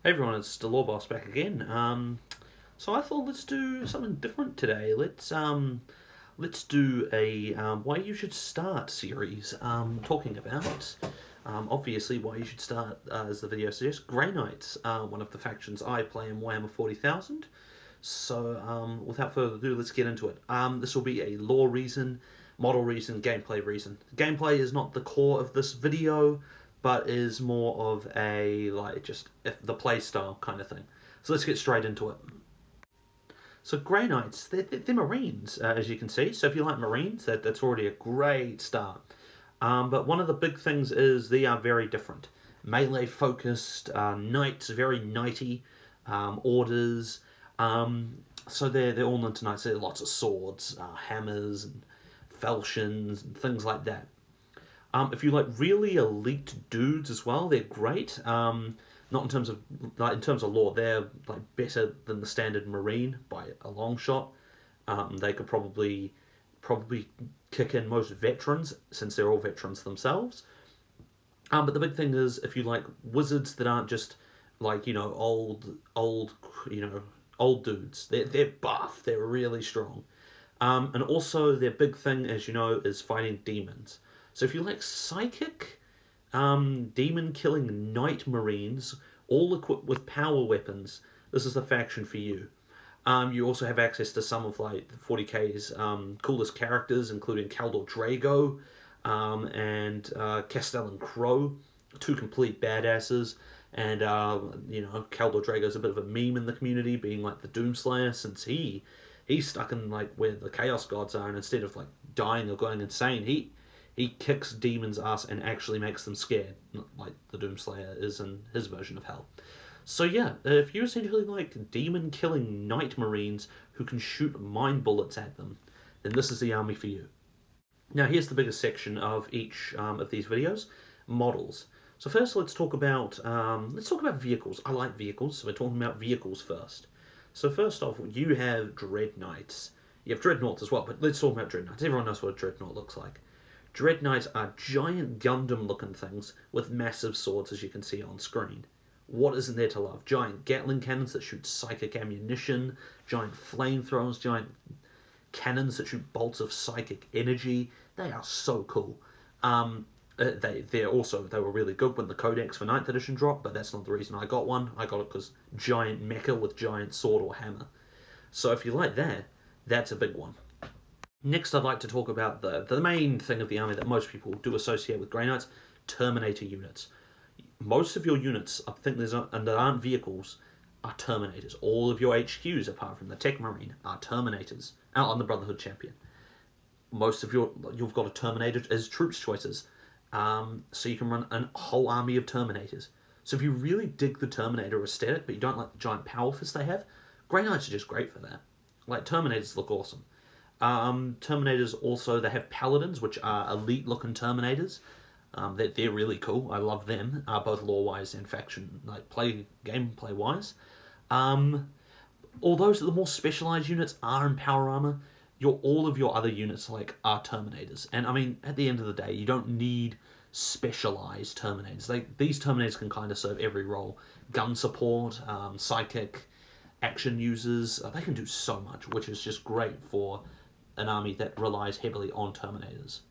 Hey everyone, it's the Law Boss back again. So I thought let's do something different today. Let's do a why you should start series. Talking about obviously why you should start, as the video suggests. Grey Knights are one of the factions I play in Warhammer 40,000. So without further ado, let's get into it. This will be a lore reason, model reason, gameplay reason. Gameplay is not the core of this video, but is more of a just the play style kind of thing. So let's get straight into it. So Grey Knights, they're Marines, as you can see. So if you like Marines, that's already a great start. But one of the big things is they are very different. Melee focused, knights, very knighty, orders. So they're all into knights. There are lots of swords, hammers, and falchions, and things like that. If you like really elite dudes as well, they're great. Not in terms of lore, they're better than the standard Marine by a long shot. They could probably kick in most veterans since they're all veterans themselves. But the big thing is if you like wizards that aren't just old dudes. They're buff. They're really strong. And also their big thing, as you know, is fighting demons. So if you like psychic, demon-killing knight marines, all equipped with power weapons, this is the faction for you. You also have access to some of 40k's coolest characters, including Caldor Drago and Castellan Crow, two complete badasses. And Caldor Drago's a bit of a meme in the community, being like the Doomslayer, since he's stuck in where the Chaos Gods are, and instead of dying or going insane, he kicks demons' ass and actually makes them scared, like the Doomslayer is in his version of hell. So yeah, if you essentially like demon-killing knight marines who can shoot mind bullets at them, then this is the army for you. Now here's the biggest section of each of these videos: models. So first, let's talk about vehicles. I like vehicles, so we're talking about vehicles first. So first off, you have Dread Knights. You have Dreadnoughts as well, but let's talk about Dreadnoughts. Everyone knows what a Dreadnought looks like. Dread Knights are giant Gundam-looking things with massive swords, as you can see on screen. What isn't there to love? Giant Gatling cannons that shoot psychic ammunition, giant flamethrowers, giant cannons that shoot bolts of psychic energy. They are so cool. They were really good when the Codex for 9th edition dropped, but that's not the reason I got one. I got it because giant mecha with giant sword or hammer. So if you like that, that's a big one. Next, I'd like to talk about the main thing of the army that most people do associate with Grey Knights: Terminator units. Most of your units, I think that aren't vehicles, are Terminators. All of your HQs, apart from the Tech Marine, are Terminators. Out on the Brotherhood Champion. Most of you've got a Terminator as troops choices. So you can run a whole army of Terminators. So if you really dig the Terminator aesthetic, but you don't like the giant power fists they have, Grey Knights are just great for that. Terminators look awesome. Terminators also, they have Paladins, which are elite-looking Terminators. They're really cool. I love them, both lore-wise and faction, gameplay-wise. Although the more specialized units are in power armor, all of your other units are Terminators. And I mean, at the end of the day, you don't need specialized Terminators. These Terminators can kind of serve every role. Gun support, psychic, action users. They can do so much, which is just great for an army that relies heavily on Terminators.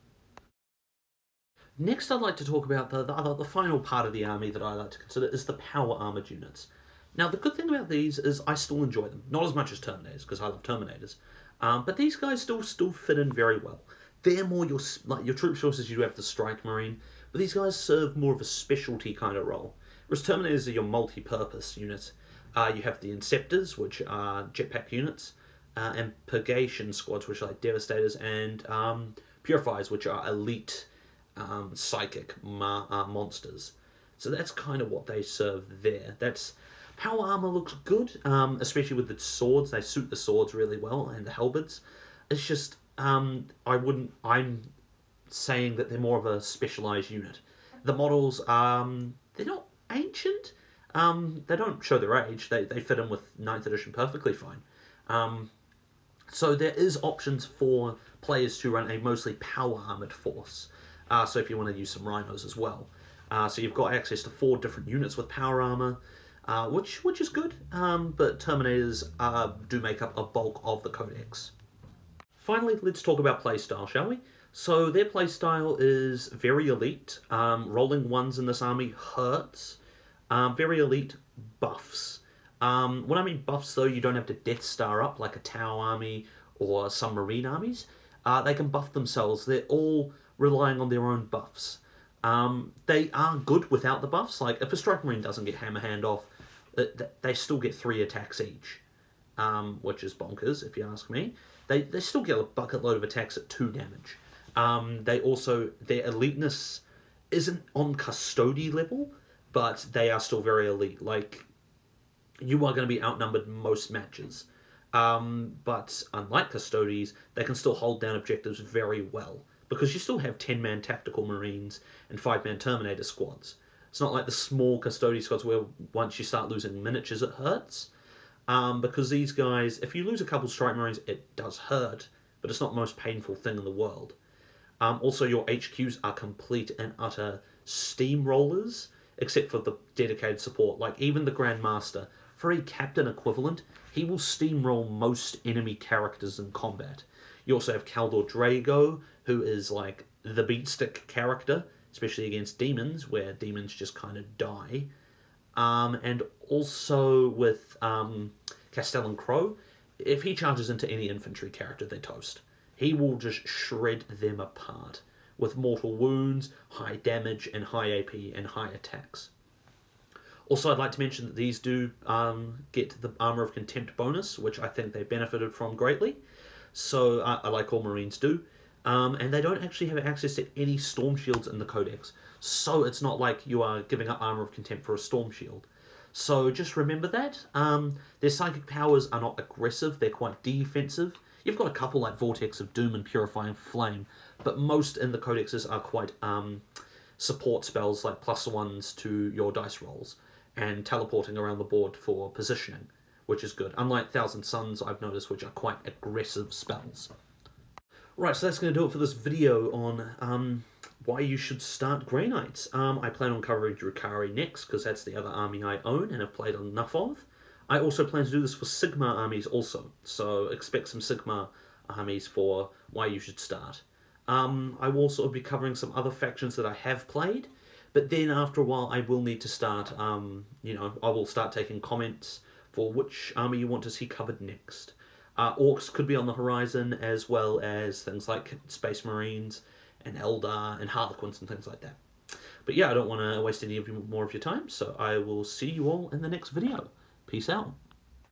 Next, I'd like to talk about the final part of the army that I like to consider is the power armored units. Now, the good thing about these is I still enjoy them. Not as much as Terminators, because I love Terminators. But these guys still fit in very well. They're more your troop choices. You have the Strike Marine, but these guys serve more of a specialty kind of role. Whereas Terminators are your multi-purpose units. You have the Inceptors, which are jetpack units, and Purgation squads, which are Devastators, and Purifiers, which are elite psychic monsters. So that's kind of what they serve there. Power armor looks good, especially with the swords. They suit the swords really well, and the halberds. It's just I'm saying that they're more of a specialized unit. The models, they're not ancient. They don't show their age. They fit in with 9th edition perfectly fine. So there is options for players to run a mostly power armored force. So if you want to use some rhinos as well. So you've got access to 4 different units with power armor. which is good, but Terminators do make up a bulk of the Codex. Finally, let's talk about playstyle, shall we? So their playstyle is very elite. Rolling ones in this army hurts. Very elite buffs. When I mean buffs, though, you don't have to Death Star up like a Tau army or some Marine armies. They can buff themselves. They're all relying on their own buffs. They are good without the buffs. Like, if a Strike Marine doesn't get Hammer Hand off, they still get 3 attacks each, which is bonkers, if you ask me. They still get a bucket load of attacks at 2 damage. They also, their eliteness isn't on Custody level, but they are still very elite. Like, you are going to be outnumbered most matches. But unlike Custodies, they can still hold down objectives very well, because you still have 10-man tactical marines and 5-man Terminator squads. It's not like the small Custody squads where once you start losing miniatures it hurts. Because these guys, if you lose a couple Strike Marines, it does hurt, but it's not the most painful thing in the world. Also, your HQs are complete and utter steamrollers, except for the dedicated support. Like, even the Grandmaster, for a captain equivalent, he will steamroll most enemy characters in combat. You also have Kaldor Drago, who is like the beatstick character, especially against demons, where demons just kind of die. And also with Castellan Crow, if he charges into any infantry character, they toast. He will just shred them apart with mortal wounds, high damage, and high AP and high attacks. Also, I'd like to mention that these do get the Armour of Contempt bonus, which I think they benefited from greatly. So, like all Marines do. And they don't actually have access to any Storm Shields in the Codex. So it's not like you are giving up Armour of Contempt for a Storm Shield. So just remember that. Their psychic powers are not aggressive, they're quite defensive. You've got a couple like Vortex of Doom and Purifying Flame, but most in the Codexes are quite support spells like +1s to your dice rolls, and teleporting around the board for positioning, which is good. Unlike Thousand Suns, I've noticed, which are quite aggressive spells. Right, so that's going to do it for this video on why you should start Grey Knights. I plan on covering Drukhari next, because that's the other army I own and have played enough of. I also plan to do this for Sigmar armies also, so expect some Sigmar armies for why you should start. I will also be covering some other factions that I have played, but then after a while I will need to start, I will start taking comments for which army you want to see covered next. Orcs could be on the horizon, as well as things like Space Marines and Eldar and Harlequins and things like that. But yeah, I don't want to waste any more of your time, so I will see you all in the next video. Peace out.